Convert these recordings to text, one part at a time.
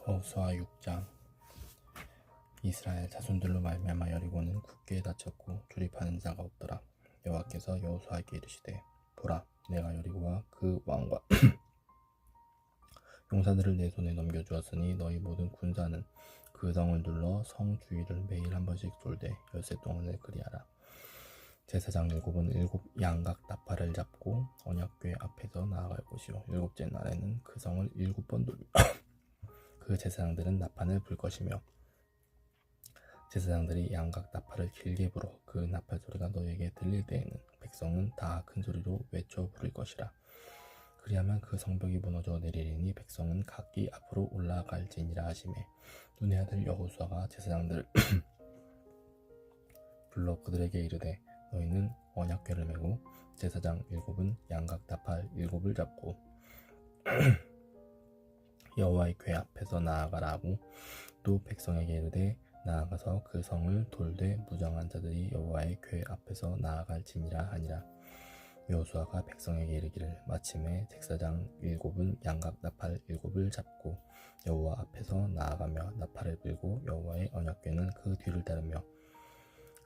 여호수아 6장. 이스라엘 자손들로 말미암아 여리고는 굳게 닫혔고 출입하는 자가 없더라. 여호와께서 여호수아에게 이르시되, 보라, 내가 여리고와 그 왕과 용사들을 내 손에 넘겨주었으니 너희 모든 군사는 그 성을 둘러 성 주위를 매일 한 번씩 돌되 10세 동안을 그리하라. 제사장 7은 7 양각 나팔을 잡고 언약궤 앞에서 나아갈 것이요, 7째 날에는 그 성을 7번 돌며 그 제사장들은 나팔을 불 것이며, 제사장들이 양각 나팔을 길게 불어 그 나팔 소리가 너에게 들릴 때에는 백성은 다 큰 소리로 외쳐 부를 것이라. 그리하면 그 성벽이 무너져 내리리니 백성은 각기 앞으로 올라갈지니라 하시매, 눈의 아들 여호수아가 제사장들을 불러 그들에게 이르되, 너희는 언약궤를 메고 제사장 7은 양각 나팔 7을 잡고 여호와의 궤 앞에서 나아가라 하고, 또 백성에게 이르되, 나아가서 그 성을 돌되 무장한 자들이 여호와의 궤 앞에서 나아갈지니라 하니라. 여호수아가 백성에게 이르기를, 마침에 제사장 7은 양각 나팔 7을 잡고 여호와 앞에서 나아가며 나팔을 불고 여호와의 언약궤는 그 뒤를 따르며,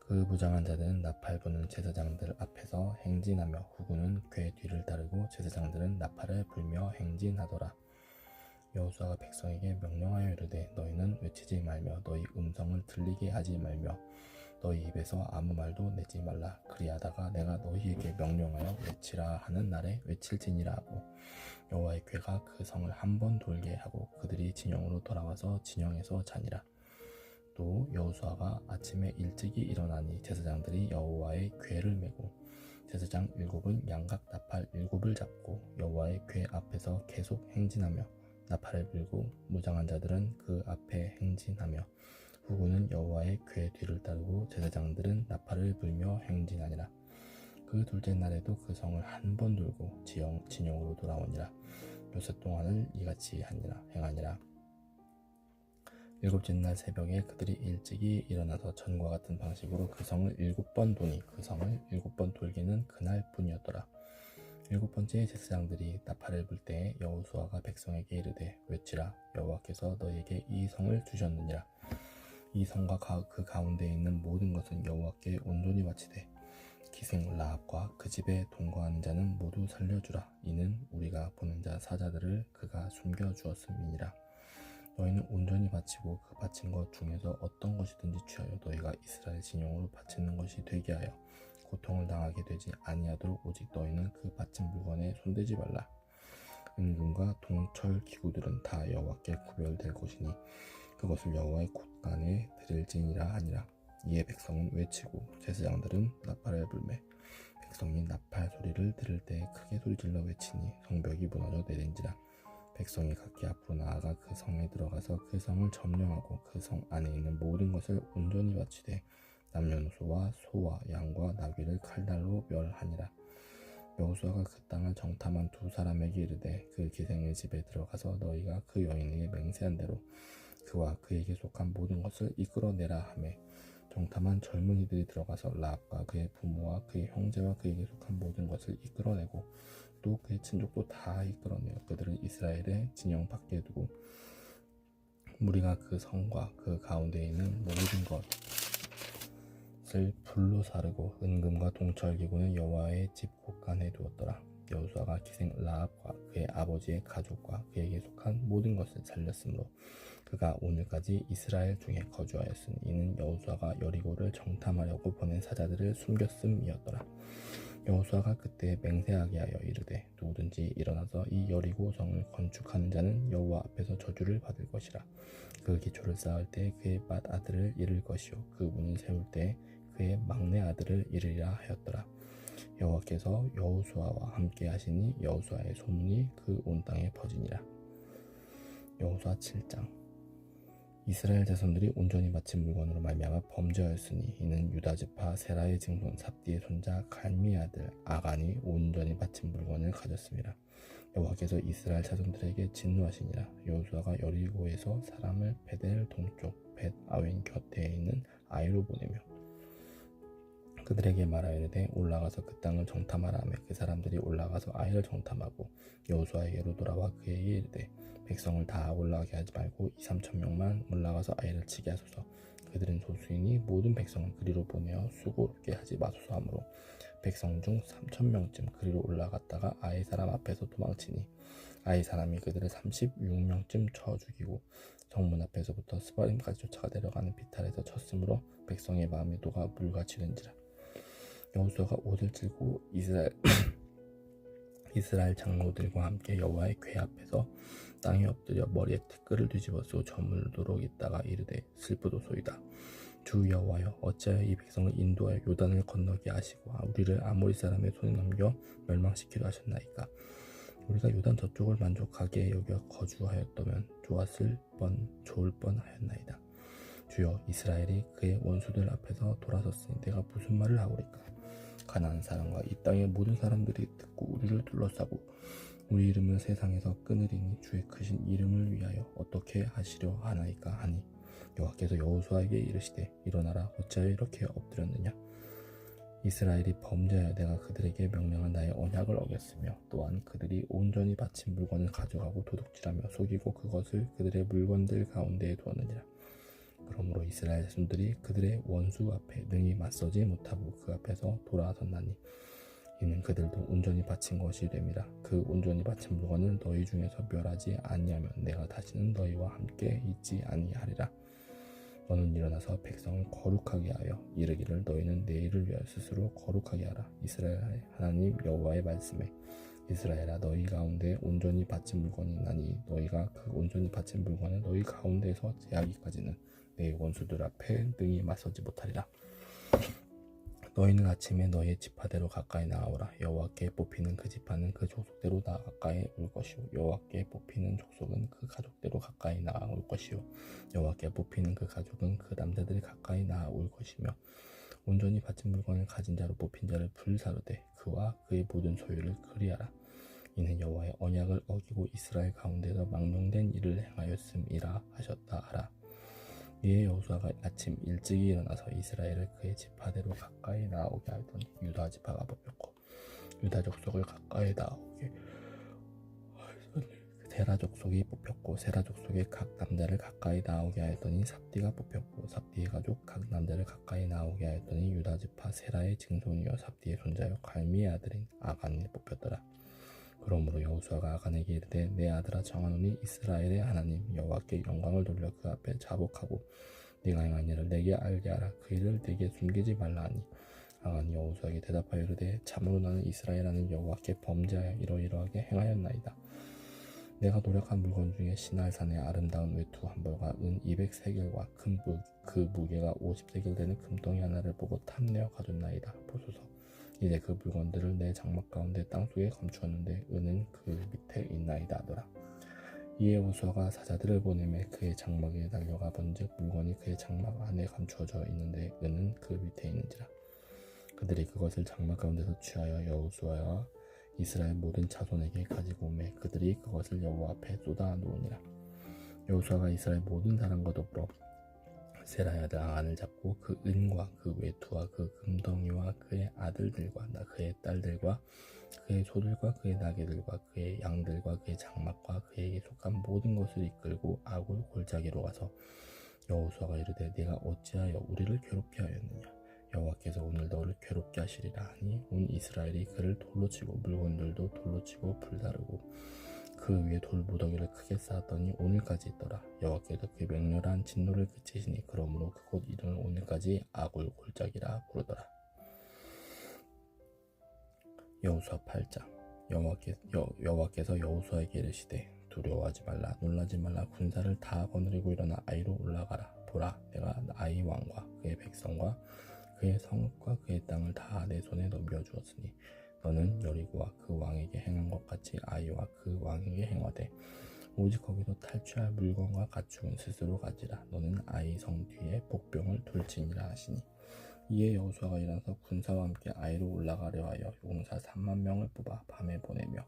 그 무장한 자들은 나팔 부는 제사장들 앞에서 행진하며 후군은 궤 뒤를 따르고 제사장들은 나팔을 불며 행진하더라. 여호수아가 백성에게 명령하여 이르되, 너희는 외치지 말며 너희 음성을 들리게 하지 말며 너희 입에서 아무 말도 내지 말라. 그리하다가 내가 너희에게 명령하여 외치라 하는 날에 외칠지니라 하고, 여호와의 궤가 그 성을 한 번 돌게 하고 그들이 진영으로 돌아와서 진영에서 자니라. 또 여호수아가 아침에 일찍이 일어나니 제사장들이 여호와의 궤를 메고 제사장 7은 양각 나팔 7을 잡고 여호와의 궤 앞에서 계속 행진하며 나팔을 불고 무장한 자들은 그 앞에 행진하며 후군은 여호와의 궤 뒤를 따르고 제사장들은 나팔을 불며 행진하니라. 그 둘째 날에도 그 성을 한 번 돌고 진영으로 돌아오니라. 6세 동안을 이같이 행하니라. 7째 날 새벽에 그들이 일찍이 일어나서 전과 같은 방식으로 그 성을 7번 도니 그 성을 7번 돌기는 그날 뿐이었더라. 7번째 제사장들이 나팔을 불 때에 여호수아가 백성에게 이르되, 외치라. 여호와께서 너희에게 이 성을 주셨느니라. 이 성과 그 가운데에 있는 모든 것은 여호와께 온전히 바치되 기생 라합과 그 집에 동거하는 자는 모두 살려주라. 이는 우리가 보는 자 사자들을 그가 숨겨주었음이니라. 너희는 온전히 바치고 그 바친 것 중에서 어떤 것이든지 취하여 너희가 이스라엘 진영으로 바치는 것이 되게 하여 고통을 당하게 되지 아니하도록 오직 너희는 그 바친 물건에 손대지 말라. 은금과 동철 기구들은 다 여호와께 구별될 것이니 그것을 여호와의 곳간에 드릴지니라 하니라. 이에 백성은 외치고 제사장들은 나팔을 불매, 백성이 나팔 소리를 들을 때 크게 소리질러 외치니 성벽이 무너져 내린지라. 백성이 각기 앞으로 나아가 그 성에 들어가서 그 성을 점령하고 그 성 안에 있는 모든 것을 온전히 바치되 남녀노소와 소와 양과 나귀를 칼날로 멸하니라. 여호수아가 그 땅을 정탐한 2사람에게 이르되, 그 기생의 집에 들어가서 너희가 그 여인에게 맹세한 대로 그와 그에게 속한 모든 것을 이끌어내라 하매, 정탐한 젊은이들이 들어가서 라합과 그의 부모와 그의 형제와 그에게 속한 모든 것을 이끌어내고 또 그의 친족도 다 이끌어내어 그들을 이스라엘의 진영 밖에 두고 무리가 그 성과 그 가운데에 있는 모든 것을 불로 사르고 은금과 동철 기구는 여호와의 집 곳간에 두었더라. 여호수아가 기생 라합과 그의 아버지의 가족과 그에게 속한 모든 것을 살렸으므로 그가 오늘까지 이스라엘 중에 거주하였으니 이는 여호수아가 여리고를 정탐하려고 보낸 사자들을 숨겼음이었더라. 여호수아가 그때 맹세하게 하여 이르되, 누구든지 일어나서 이 여리고 성을 건축하는 자는 여호와 앞에서 저주를 받을 것이라. 그 기초를 쌓을 때 그의 맏 아들을 잃을 것이요 그 문을 세울 때 그의 막내 아들을 잃으리라 하였더라. 여호와께서 여호수아와 함께 하시니 여호수아의 소문이 그 온 땅에 퍼지니라. 여호수아 7장. 이스라엘 자손들이 온전히 바친 물건으로 말미암아 범죄하였으니 이는 유다 지파 세라의 증손 삽디의 손자 갈미의 아들 아간이 온전히 바친 물건을 가졌습니다. 여호와께서 이스라엘 자손들에게 진노하시니라. 여호수아가 여리고에서 사람을 베델 동쪽 벳 아웬 곁에 있는 아이로 보내며 그들에게 말하여 이르되 올라가서 그 땅을 정탐하라 하며 그 사람들이 올라가서 아이를 정탐하고 여호수아에게로 돌아와 그에게 이르되 백성을 다 올라가게 하지 말고 2-3천 명만 올라가서 아이를 치게 하소서. 그들은 소수이니 모든 백성을 그리로 보내어 수고롭게 하지 마소서 하므로 백성 중 3천 명쯤 그리로 올라갔다가 아이 사람 앞에서 도망치니 아이 사람이 그들을 36명쯤 쳐 죽이고 성문 앞에서부터 스바림까지 쫓아가 내려가는 비탈에서 쳤으므로 백성의 마음이 녹아 물같이 된지라. 여호수아가 옷을 찢고 이스라엘 장로들과 함께 여호와의 궤 앞에서 땅에 엎드려 머리에 티끌을 뒤집어 쓰고 저물도록 있다가 이르되 슬프도소이다. 주 여호와여, 어찌하여 이 백성을 인도하여 요단을 건너게 하시고 우리를 아모리 사람의 손에 넘겨 멸망시키려 하셨나이까. 우리가 요단 저쪽을 만족하게 여겨 거주하였다면 좋을 뻔하였나이다. 주여, 이스라엘이 그의 원수들 앞에서 돌아섰으니 내가 무슨 말을 하오리까. 가나안 사람과 이 땅의 모든 사람들이 듣고 우리를 둘러싸고 우리 이름을 세상에서 끊으리니 주의 크신 이름을 위하여 어떻게 하시려 하나이까 하니 여호와께서 여호수아에게 이르시되 일어나라. 어찌하여 이렇게 엎드렸느냐. 이스라엘이 범죄하여 내가 그들에게 명령한 나의 언약을 어겼으며 또한 그들이 온전히 바친 물건을 가져가고 도둑질하며 속이고 그것을 그들의 물건들 가운데에 두었느니라. 그러므로 이스라엘 자손들이 그들의 원수 앞에 능히 맞서지 못하고 그 앞에서 돌아섰나니 이는 그들도 온전히 바친 것이 됨이라. 그 온전히 바친 물건을 너희 중에서 멸하지 아니하면 내가 다시는 너희와 함께 있지 아니하리라. 너는 일어나서 백성을 거룩하게 하여 이르기를 너희는 내일을 위하여 스스로 거룩하게 하라. 이스라엘 하나님 여호와의 말씀에 이스라엘아, 너희 가운데 온전히 바친 물건이 있나니 너희가 그 온전히 바친 물건을 너희 가운데에서 제하기까지는 내 원수들 앞에 능히 맞서지 못하리라. 너희는 아침에 너희의 지파대로 가까이 나아오라. 여호와께 뽑히는 그 지파는 그 족속대로 가까이 올 것이요 여호와께 뽑히는 족속은 그 가족대로 가까이 나아올 것이요 여호와께 뽑히는 그 가족은 그 남자들이 가까이 나아올 것이며 온전히 바친 물건을 가진 자로 뽑힌 자를 불사르되 그와 그의 모든 소유를 그리하라. 이는 여호와의 언약을 어기고 이스라엘 가운데서 망령된 일을 행하였음이라 하셨다 하라. 이에 여호수아가 아침 일찍이 일어나서 이스라엘을 그의 지파대로 가까이 나오게 하더니 유다 지파가 뽑혔고 유다 족속을 가까이 나오게 하더니 세라 족속이 뽑혔고 세라 족속의 각 남자를 가까이 나오게 하였더니 삽디가 뽑혔고 삽디의 가족 각 남자를 가까이 나오게 하였더니 유다 지파 세라의 증손이요 삽디의 손자요 갈미의 아들인 아간이 뽑혔더라. 그러므로 여호수아가 아간에게 이르되 내 아들아 정하노니 이스라엘의 하나님 여호와께 영광을 돌려 그 앞에 자복하고 네가 행한 일을 내게 알게 하라. 그 일을 내게 숨기지 말라 하니 아간이 여호수아에게 대답하여 이르되 참으로 나는 이스라엘 하나님 여호와께 범죄하여 이러이러하게 행하였나이다. 내가 노력한 물건 중에 시날산의 아름다운 외투 한 벌과 은 200세겔과 그 무게가 50세겔 되는 금덩이 하나를 보고 탐내어 가졌나이다. 보소서, 이제 그 물건들을 내 장막 가운데 땅속에 감추었는데 은은 그 밑에 있나이다 하더라. 이에 여호수아가 사자들을 보내매 그의 장막에 달려가 본즉 물건이 그의 장막 안에 감추어져 있는데 은은 그 밑에 있는지라. 그들이 그것을 장막 가운데서 취하여 여호수아와 이스라엘 모든 자손에게 가지고 오매 그들이 그것을 여호와 앞에 쏟아 놓으니라. 여호수아가 이스라엘 모든 사람과 더불어 세라의 아들 아간을 잡고 그 은과 그 외투와 그 금덩이와 그의 아들들과 그의 딸들과 그의 소들과 그의 나귀들과 그의 양들과 그의 장막과 그에게 속한 모든 것을 이끌고 아골 골짜기로 가서 여호수아가 이르되 네가 어찌하여 우리를 괴롭게 하였느냐. 여호와께서 오늘 너를 괴롭게 하시리라 하니 온 이스라엘이 그를 돌로 치고 물건들도 돌로 치고 불사르고 그 위에 돌무더기를 크게 쌓았더니 오늘까지 있더라. 여호와께서 그 맹렬한 진노를 그치시니 그러므로 그곳 이름을 오늘까지 아골 골짜기라 부르더라. 여호수아 8장. 여호와께서 여호수아에게 이르시되 두려워하지 말라 놀라지 말라 군사를 다 거느리고 일어나 아이로 올라가라. 보라, 내가 아이 왕과 그의 백성과 그의 성읍과 그의 땅을 다 내 손에 넘겨주었으니 너는 여리고와 그 왕에게 행한 것 같이 아이와 그 왕에게 행하되 오직 거기서 탈취할 물건과 가축은 스스로 가지라. 너는 아이 성 뒤에 복병을 둘지니라 하시니 이에 여호수아가 일어나서 군사와 함께 아이로 올라가려 하여 용사 3만 명을 뽑아 밤에 보내며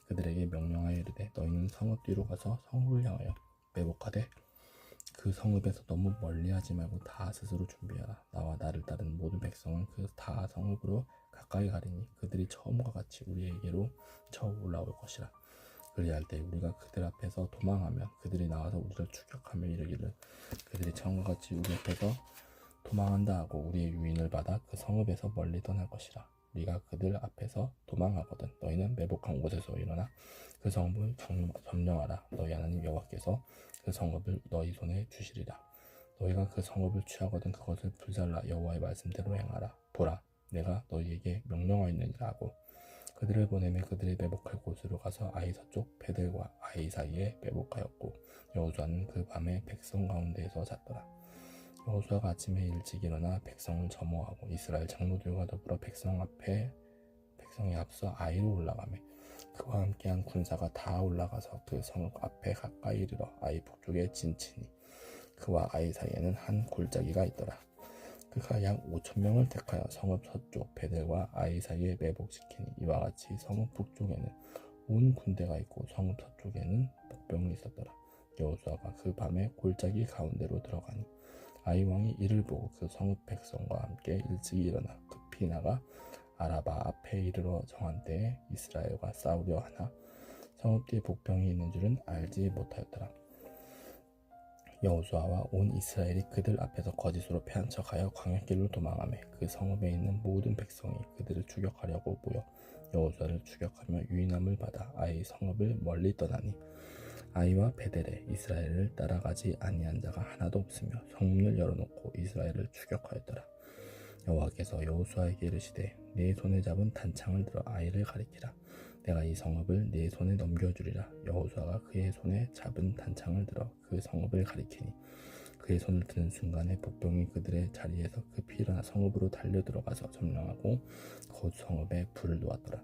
그들에게 명령하여 이르되 너희는 성읍 뒤로 가서 성읍을 향하여 매복하되 그 그 성읍에서 너무 멀리하지 말고 다 스스로 준비하라. 나와 나를 따르는 모든 백성은 그 다 성읍으로 가까이 가리니 그들이 처음과 같이 우리에게로 쳐 올라올 것이라. 그리할 때 우리가 그들 앞에서 도망하면 그들이 나와서 우리를 추격하며 이르기를 그들이 처음과 같이 우리 앞에서 도망한다 하고 우리의 유인을 받아 그 성읍에서 멀리 떠날 것이라. 우리가 그들 앞에서 도망하거든 너희는 매복한 곳에서 일어나 그 성읍을 점령하라. 너희 하나님 여호와께서 그 성읍을 너희 손에 주시리라. 너희가 그 성읍을 취하거든 그것을 불살라 여호와의 말씀대로 행하라. 보라, 내가 너희에게 명령하였느니라 하고 그들을 보내매 그들이 매복할 곳으로 가서 아이 서쪽 베델과 아이 사이에 매복하였고 여호수아는 그 밤에 백성 가운데에서 잤더라. 여호수아가 아침에 일찍 일어나 백성을 점호하고 이스라엘 장로들과 더불어 백성에 앞서 아이로 올라가매 그와 함께한 군사가 다 올라가서 그 성읍 앞에 가까이 이르러 아이 북쪽에 진치니 그와 아이 사이에는 한 골짜기가 있더라. 그가 약 5,000명을 택하여 성읍 서쪽 베델과 아이 사이에 매복시키니 이와 같이 성읍 북쪽에는 온 군대가 있고 성읍 서쪽에는 복병이 있었더라. 여호수아가 그 밤에 골짜기 가운데로 들어가니 아이 왕이 이를 보고 그 성읍 백성과 함께 일찍 일어나 급히 나가 아라바 앞에 이르러 정한 때에 이스라엘과 싸우려 하나 성읍 뒤에 복병이 있는 줄은 알지 못하였더라. 여호수아와 온 이스라엘이 그들 앞에서 거짓으로 패한 척하여 광야길로 도망하매 그 성읍에 있는 모든 백성이 그들을 추격하려고 모여 여호수아를 추격하며 유인함을 받아 아이 성읍을 멀리 떠나니 아이와 베델에 이스라엘을 따라가지 아니한 자가 하나도 없으며 성문을 열어놓고 이스라엘을 추격하였더라. 여호와께서 여호수아에게 이르시되 네 손에 잡은 단창을 들어 아이를 가리키라. 내가 이 성읍을 네 손에 넘겨주리라. 여호수아가 그의 손에 잡은 단창을 들어 그 성읍을 가리키니 그의 손을 드는 순간에 복병이 그들의 자리에서 급히 일어나 성읍으로 달려 들어가서 점령하고 곧 성읍에 불을 놓았더라.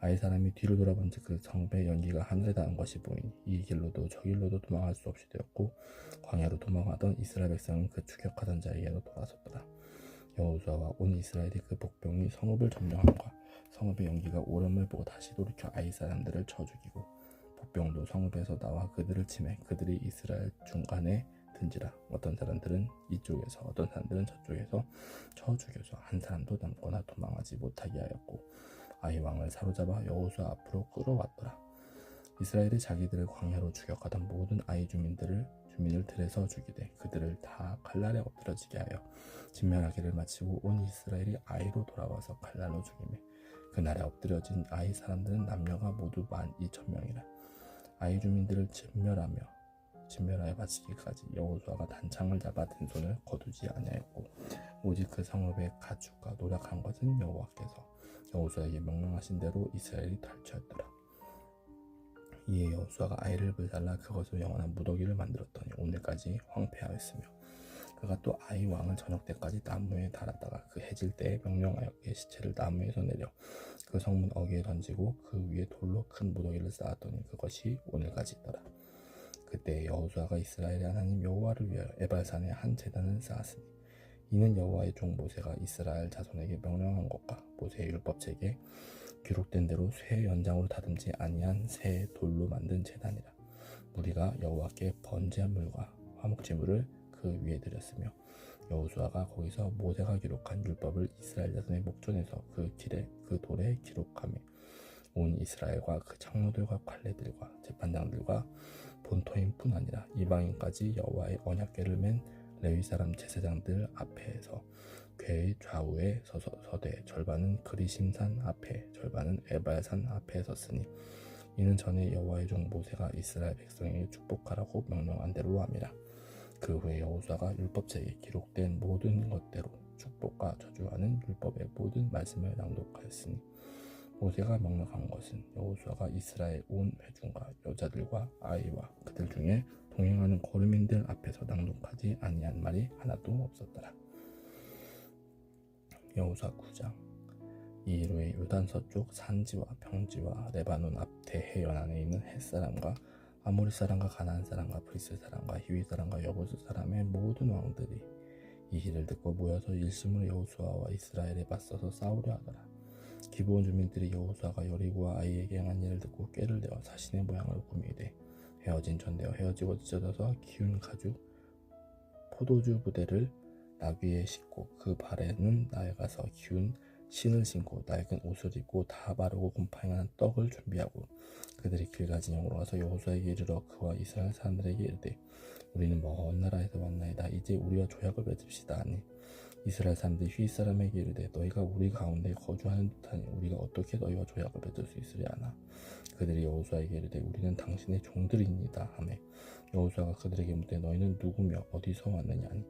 아이 사람이 뒤로 돌아본즉 그 성읍의 연기가 하늘에 닿은 것이 보이니 이 길로도 저 길로도 도망할 수 없이 되었고 광야로 도망하던 이스라엘 백성은 그 추격하던 자에게로 돌아섰더라. 여호수아와 온 이스라엘이 그 복병이 성읍을 점령함과 성읍의 연기가 오름을 보고 다시 돌이켜 아이 사람들을 쳐 죽이고 복병도 성읍에서 나와 그들을 치매 그들이 이스라엘 중간에 든지라. 어떤 사람들은 이쪽에서 어떤 사람들은 저쪽에서 쳐 죽여서 한 사람도 남거나 도망하지 못하게 하였고 아이 왕을 사로잡아 여호수아 앞으로 끌어왔더라. 이스라엘이 자기들을 광야로 추격하던 모든 아이 주민을 들에서 죽이되 그들을 다 칼날에 엎드러지게 하여 진멸하기를 마치고 온 이스라엘이 아이로 돌아와서 칼날로 죽이매 그날에 엎드려진 아이 사람들은 남녀가 모두 12,000명이라. 아이 주민들을 진멸하여 마치기까지 여호수아가 단창을 잡아 든 손을 거두지 아니하였고 오직 그 성읍의 가축과 노력한 것은 여호와께서 여호수아에게 명령하신 대로 이스라엘이 탈취하였더라. 이에 여호수아가 아이를 불살라 그것을 영원한 무더기를 만들었더니 오늘까지 황폐하였으며 그가 또 아이 왕을 저녁 때까지 나무에 달았다가 그 해질 때에 명령하여 그의 시체를 나무에서 내려 그 성문 어귀에 던지고 그 위에 돌로 큰 무더기를 쌓았더니 그것이 오늘까지 있더라. 그때 여호수아가 이스라엘의 하나님 여호와를 위하여 에발산에 한 제단을 쌓았으니 이는 여호와의 종 모세가 이스라엘 자손에게 명령한 것과 모세의 율법책에 기록된 대로 쇠 연장으로 다듬지 아니한 새 돌로 만든 제단이라. 무리가 여호와께 번제한 물과 화목제물을 그 위에 드렸으며 여호수아가 거기서 모세가 기록한 율법을 이스라엘 자손의 목전에서 그 돌에 기록하며 온 이스라엘과 그 장로들과 관리들과 재판장들과 본토인뿐 아니라 이방인까지 여호와의 언약궤를 맨 레위 사람 제사장들 앞에서 궤의 좌우에 서되 절반은 그리심산 앞에 절반은 에발산 앞에 섰으니 이는 전에 여호와의 종 모세가 이스라엘 백성에게 축복하라고 명령한 대로 함이라. 그 후에 여호수아가 율법책에 기록된 모든 것대로 축복과 저주하는 율법의 모든 말씀을 낭독하였으니 모세가 명령한 것은 여호수아가 이스라엘 온 회중과 여자들과 아이와 그들 중에 동행하는 거류민들 앞에서 낭독하지 아니한 말이 하나도 없었더라. 여호수아 9장. 이후에 요단 서쪽 산지와 평지와 레바논 앞 대해 연안에 있는 헷사람과 아모리 사람과 가나안 사람과 브리스 사람과 히위 사람과 여부스 사람의 모든 왕들이 이 일을 듣고 모여서 일심으로 여호수아와 이스라엘에 맞서서 싸우려 하더라. 기브온 주민들이 여호수아가 여리고와 아이에게 행한 일을 듣고 꾀를 내어 자신의 모양을 꾸미되 헤어진 전대와 헤어지고 찢어져서 기운 가죽 포도주 부대를 나귀에 싣고 그 발에는 낡아서 기운 신을 신고 낡은 옷을 입고 다 바르고 곰팡이한 떡을 준비하고 그들이 길가 진영으로 와서 여호수아에게 이르러 그와 이스라엘 사람들에게 이르되 우리는 먼 나라에서 왔나이다. 이제 우리와 조약을 맺읍시다 하니 이스라엘 사람들이 휘 사람에게 이르되 너희가 우리 가운데 거주하는 듯하니 우리가 어떻게 너희와 조약을 맺을 수 있으랴나. 그들이 여호수아에게 이르되 우리는 당신의 종들이니이다 하매 여호수아가 그들에게 묻되 너희는 누구며 어디서 왔느냐 하니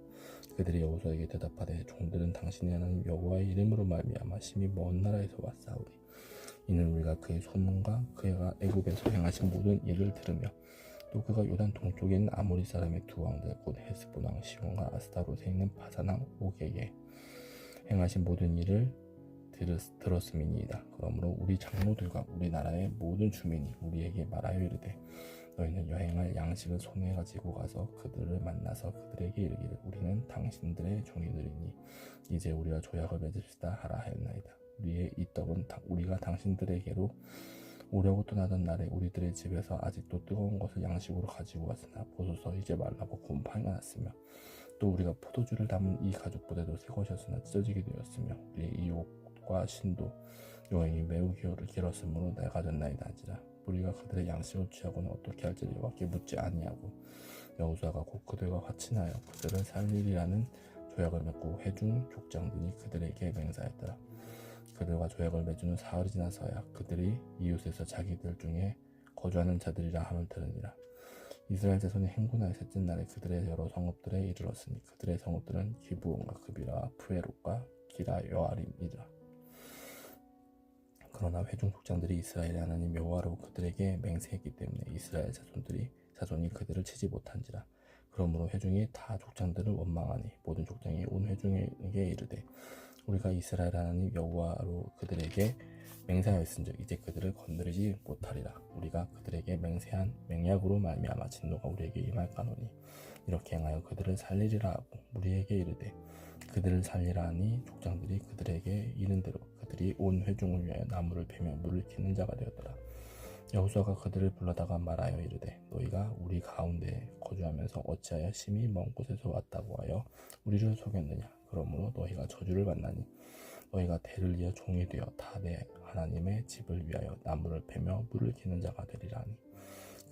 그들이 여호수아에게 대답하되 종들은 당신의 하나님 여호와의 이름으로 말미암아 심히 먼 나라에서 왔사오니 이는 우리가 그의 소문과 그가 애굽에서 행하신 모든 일을 들으며 또 그가 요단 동쪽에 있는 아모리 사람의 두 왕들 곧 헤스본 왕 시온과 아스타롯에 있는 바산 왕 오게에 행하신 모든 일을 들었음이니이다. 그러므로 우리 장로들과 우리나라의 모든 주민이 우리에게 말하여 이르되 너희는 여행할 양식을 손에 가지고 가서 그들을 만나서 그들에게 이르기를 우리는 당신들의 종이들이니 이제 우리와 조약을 맺읍시다 하라 하였나이다. 우리의 이 떡은 우리가 당신들에게로 오려고 떠나던 날에 우리들의 집에서 아직도 뜨거운 것을 양식으로 가지고 왔으나 보소서 이제 말라고 곰팡이가 났으며 또 우리가 포도주를 담은 이 가죽 부대도 새 것이었으나 찢어지게 되었으며 우리의 이 옷과 신도 여행이 매우 길었으므로 낡아졌나이다 하지라. 우리가 그들의 양식을 취하고는 어떻게 할지를 여호와께 묻지 아니하고 여호수아가 곧 그들과 화친하여 그들을 살리리라는 조약을 맺고 회중 족장들이 그들에게 맹세하였더라. 그들과 조약을 맺은 후 사흘이 지나서야 그들이 이웃에서 자기들 중에 거주하는 자들이라 함을 들으니라. 이스라엘 자손이 행군하여 셋째 날에 그들의 여러 성읍들에 이르렀으니 그들의 성읍들은 기브온과 그비라와 푸에롯과 기라 여아림이라. 그러나 회중 족장들이 이스라엘의 하나님 여호와로 그들에게 맹세했기 때문에 이스라엘 자손이 그들을 치지 못한지라. 그러므로 회중이 다 족장들을 원망하니 모든 족장이 온 회중에게 이르되 우리가 이스라엘 하나님 여호와로 그들에게 맹세하였은즉 이제 그들을 건드리지 못하리라. 우리가 그들에게 맹세한 맹약으로 말미암아 진노가 우리에게 임할까노니 이렇게 행하여 그들을 살리리라 하고 우리에게 이르되 그들을 살리라 하니 족장들이 그들에게 이른 대로 그들이 온 회중을 위하여 나무를 베며 물을 키는 자가 되었더라. 여호수아가 그들을 불러다가 말하여 이르되 너희가 우리 가운데 거주하면서 어찌하여 심히 먼 곳에서 왔다고 하여 우리를 속였느냐. 그러므로 너희가 저주를 받나니 너희가 대를 이어 종이 되어 다 내 하나님의 집을 위하여 나무를 베며 물을 키는 자가 되리라 하니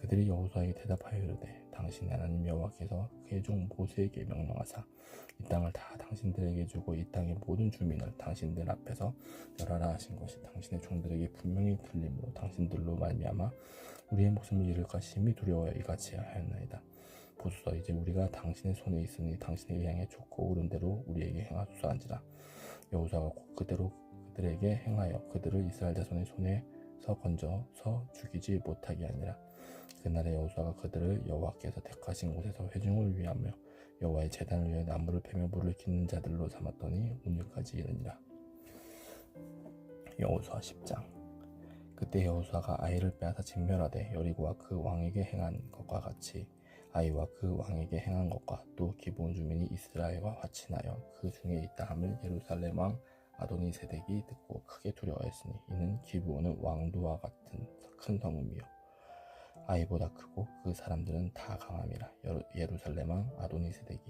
그들이 여호수아에게 대답하여 이르되 당신의 하나님 여호와께서 그의 종 모세에게 명령하사 이 땅을 다 당신들에게 주고 이 땅의 모든 주민을 당신들 앞에서 멸하라 하신 것이 당신의 종들에게 분명히 들림으로 당신들로 말미암아 우리의 목숨을 잃을까 심히 두려워하여 이같이 하였나이다. 보소서 이제 우리가 당신의 손에 있으니 당신의 의향에 좋고 옳은 대로 우리에게 행하소서 한지라. 여호수아가 곧 그대로 그들에게 행하여 그들을 이스라엘 자손의 손에서 건져서 죽이지 못하게 하니라. 그날에 여호수아가 그들을 여호와께서 택하신 곳에서 회중을 위하며 여호와의 제단을 위해 나무를 베며 물을 키는 자들로 삼았더니 오늘까지 이르니라. 여호수아 10장. 그때 여호수아가 아이를 빼앗아 진멸하되 여리고와 그 왕에게 행한 것과 같이 아이와 그 왕에게 행한 것과 또 기브온 주민이 이스라엘과 화친하여 그 중에 있다 함을 예루살렘 왕 아도니세덱이 듣고 크게 두려워했으니 이는 기브온은 왕도와 같은 큰 성읍이요 아이보다 크고 그 사람들은 다 강함이라. 예루살렘 왕 아도니세덱이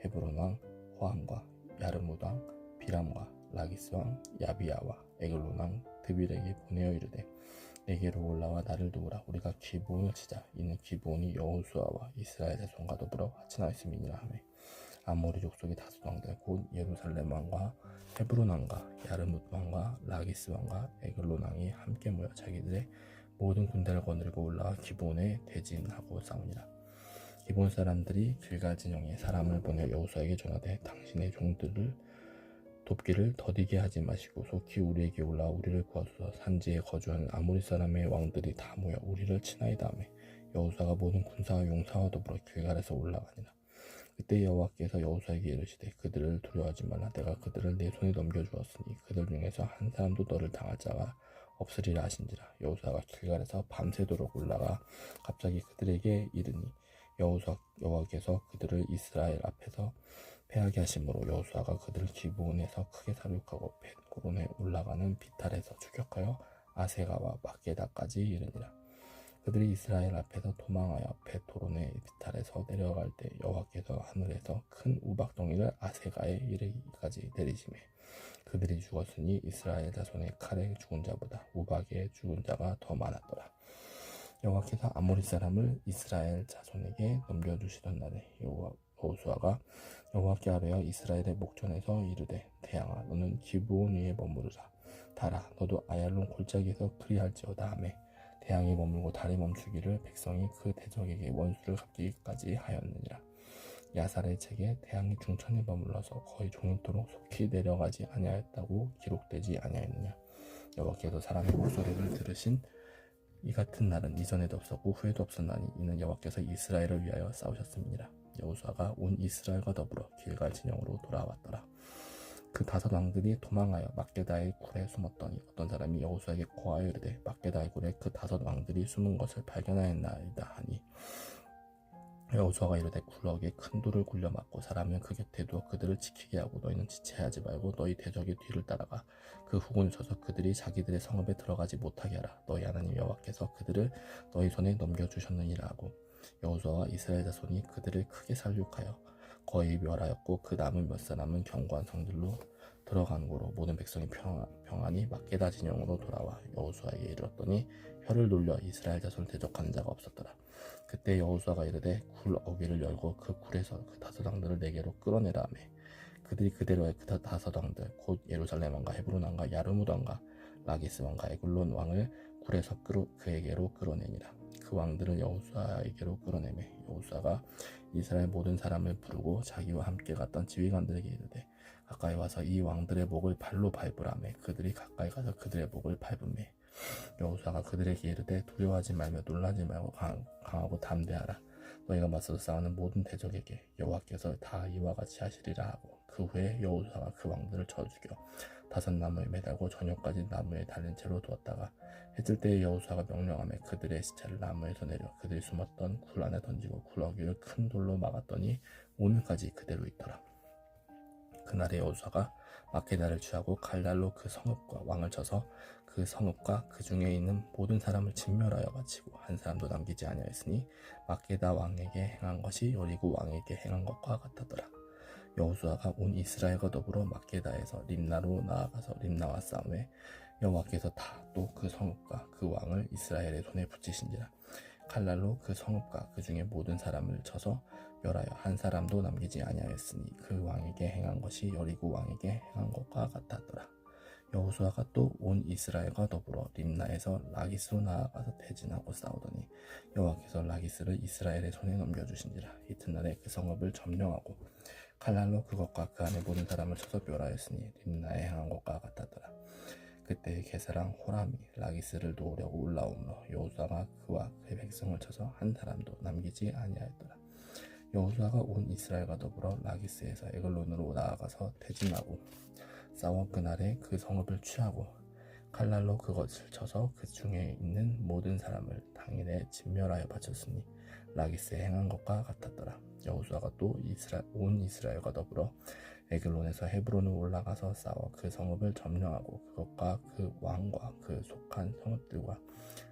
헤브론 왕 호함과 야르뭇 왕 비람과 라기스 왕 야비야와 에글론 왕 드빌에게 보내어 이르되 내게로 올라와 나를 도우라. 우리가 기브온을 치자. 이는 기브온이 여호수아와 이스라엘 자손과 더불어 화친하였음이니라 하매 아모리 족속의 다섯 왕들 곧 예루살렘 왕과 헤브론 왕과 야르뭇 왕과 라기스 왕과 에글론 왕이 함께 모여 자기들의 모든 군대를 거느리고 올라와 기브온에 대진하고 싸우니라. 기브온 사람들이 길갈 진영에 사람을 보내 여호수아에게 전하되 당신의 종들을 돕기를 더디게 하지 마시고 속히 우리에게 올라와 우리를 구하소서. 산지에 거주하는 아모리 사람의 왕들이 다 모여 우리를 치나이다 하매 여호수아가 모든 군사와 용사와 더불어 길갈에서 올라가니라. 그때 여호와께서 여호수아에게 이르시되 그들을 두려워하지 말라. 내가 그들을 내 손에 넘겨주었으니 그들 중에서 한 사람도 너를 당할 자가 없으리라 하신지라. 여호수아가 길갈에서 밤새도록 올라가 갑자기 그들에게 이르니 여호와께서 그들을 이스라엘 앞에서 패하게 하심으로 여호수아가 그들을 기브온에서 크게 사륙하고 벳호론에 올라가는 비탈에서 추격하여 아세가와 막게다까지 이르니라. 그들이 이스라엘 앞에서 도망하여 벳호론의 비탈에서 내려갈 때 여호와께서 하늘에서 큰 우박덩이를 아세가에 이르기까지 내리시매 그들이 죽었으니 이스라엘 자손의 칼에 죽은 자보다 우박에 죽은 자가 더 많았더라. 여호와께서 아모리 사람을 이스라엘 자손에게 넘겨주시던 날에 여호수아가 여호와께 아뢰어 이스라엘의 목전에서 이르되 태양아 너는 기브온 위에 머무르라. 달아 너도 아얄론 골짜기에서 그리할지어다 하매 태양이 머물고 달이 멈추기를 백성이 그 대적에게 원수를 갚기까지 하였느니라. 야살의 책에 태양이 중천에 머물러서 거의 종일토록 속히 내려가지 아니하였다고 기록되지 아니하였느냐. 여호와께서 사람의 목소리를 들으신 이 같은 날은 이전에도 없었고 후에도 없었나니 이는 여호와께서 이스라엘을 위하여 싸우셨음이니라. 여호수아가 온 이스라엘과 더불어 길갈 진영으로 돌아왔더라. 그 5 왕들이 도망하여 막게다의 굴에 숨었더니 어떤 사람이 여호수아에게 고하여 이르되 막게다의 굴에 그 5 왕들이 숨은 것을 발견하였나이다 하니 여호수아가 이르되 굴럭에 큰 돌을 굴려 맞고 사람은 그 곁에 두어 그들을 지키게 하고 너희는 지체하지 말고 너희 대적의 뒤를 따라가 그 후군을 쳐서 그들이 자기들의 성읍에 들어가지 못하게 하라. 너희 하나님 여호와께서 그들을 너희 손에 넘겨주셨느니라 하고 여호수아와 이스라엘 자손이 그들을 크게 살육하여 거의 멸하였고 그 남은 몇 사람은 견고한 성들로 들어간 고로 모든 백성이 평안히 막게다 진영으로 돌아와 여호수아에게 이르렀더니 혀를 놀려 이스라엘 자손을 대적하는 자가 없었더라. 그때 여호수아가 이르되 굴 어귀를 열고 그 굴에서 그 5 왕들을 내게로 끌어내라 하매 그들이 그대로의 그 5 왕들 곧 예루살렘 왕과 헤브론 왕과 야르뭇 왕과 라기스 왕과 에글론 왕을 굴에서 그에게로 끌어내니라. 그 왕들을 여호수아에게로 끌어내매 여호수아가 이스라엘 모든 사람을 부르고 자기와 함께 갔던 지휘관들에게 이르되 가까이 와서 이 왕들의 목을 발로 밟으라매 그들이 가까이 가서 그들의 목을 밟으매 여호수아가 그들에게 이르되 두려워하지 말며 놀라지 말고 강하고 담대하라. 너희가 맞서서 싸우는 모든 대적에게 여호와께서 다 이와 같이 하시리라 하고 그 후에 여호수아가 그 왕들을 쳐 죽여 5 나무에 매달고 저녁까지 나무에 달린 채로 두었다가 해질 때에 여호수아가 명령하며 그들의 시체를 나무에서 내려 그들이 숨었던 굴 안에 던지고 굴 어귀를 큰 돌로 막았더니 오늘까지 그대로 있더라. 그날에 여호수아가 막게다를 취하고 칼날로 그 성읍과 왕을 쳐서 그 성읍과 그 중에 있는 모든 사람을 진멸하여 바치고 한 사람도 남기지 아니하였으니 막게다 왕에게 행한 것이 여리고 왕에게 행한 것과 같았더라. 여호수아가 온 이스라엘과 더불어 막게다에서 림나로 나아가서 림나와 싸움에 여호와께서 다 또 그 성읍과 그 왕을 이스라엘의 손에 붙이신지라. 칼날로 그 성읍과 그 중에 모든 사람을 쳐서 멸하여 한 사람도 남기지 아니하였으니 그 왕에게 행한 것이 여리고 왕에게 행한 것과 같았더라. 여호수아가 또 온 이스라엘과 더불어 림나에서 라기스로 나아가서 대진하고 싸우더니 여호와께서 라기스를 이스라엘의 손에 넘겨주신지라. 이튿날에 그 성읍을 점령하고 칼날로 그것과 그 안에 모든 사람을 쳐서 멸하였으니 림나에 행한 것과 같았더라. 그때 게사랑 호람이 라기스를 도우려고 올라오므로 여호수아가 그와 그의 백성을 쳐서 한 사람도 남기지 아니하였더라. 여호수아가 온 이스라엘과 더불어 라기스에서 에글론으로 나아가서 대진하고 싸워 그날에 그 성읍을 취하고 칼날로 그것을 쳐서 그 중에 있는 모든 사람을 당일에 진멸하여 바쳤으니 라기스에 행한 것과 같았더라. 여호수아가 또 온 이스라엘과 더불어 에글론에서 헤브론으로 올라가서 싸워 그 성읍을 점령하고 그것과 그 왕과 그 속한 성읍들과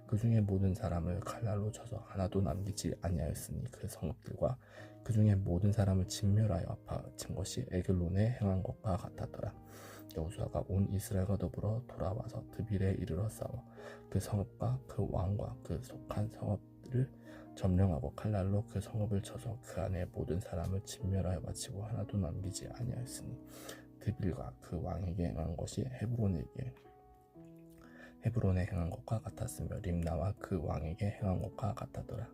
그 중에 모든 사람을 칼날로 쳐서 하나도 남기지 아니하였으니 그 성읍들과 그 중에 모든 사람을 진멸하여 아파친 것이 에글론에 행한 것과 같았더라. 여호수아가 온 이스라엘과 더불어 돌아와서 드빌에 이르러 싸워 그 성읍과 그 왕과 그 속한 성읍들을 점령하고 칼날로 그 성읍을 쳐서 그 안에 모든 사람을 진멸하여 바치고 하나도 남기지 아니하였으니 드빌과 그 왕에게 행한 것이 헤브론에 행한 것과 같았으며 림나와 그 왕에게 행한 것과 같았더라.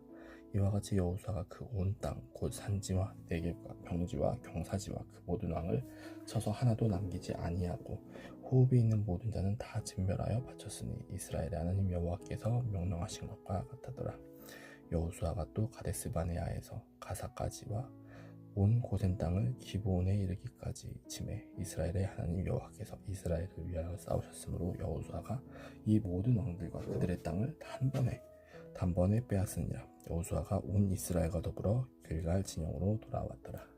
이와 같이 여호수아가 그 온 땅 곧 산지와 네겝과 평지와 경사지와 그 모든 왕을 쳐서 하나도 남기지 아니하고 호흡이 있는 모든 자는 다 진멸하여 바쳤으니 이스라엘의 하나님 여호와께서 명령하신 것과 같았더라. 여호수아가 또 가데스 바네아에서 가사까지와 온 고센 땅을 기브온에 이르기까지 치매 이스라엘의 하나님 여호와께서 이스라엘을 위하여 싸우셨으므로 여호수아가 이 모든 왕들과 그들의 땅을 단번에 빼앗으니라. 여호수아가 온 이스라엘과 더불어 길갈 진영으로 돌아왔더라.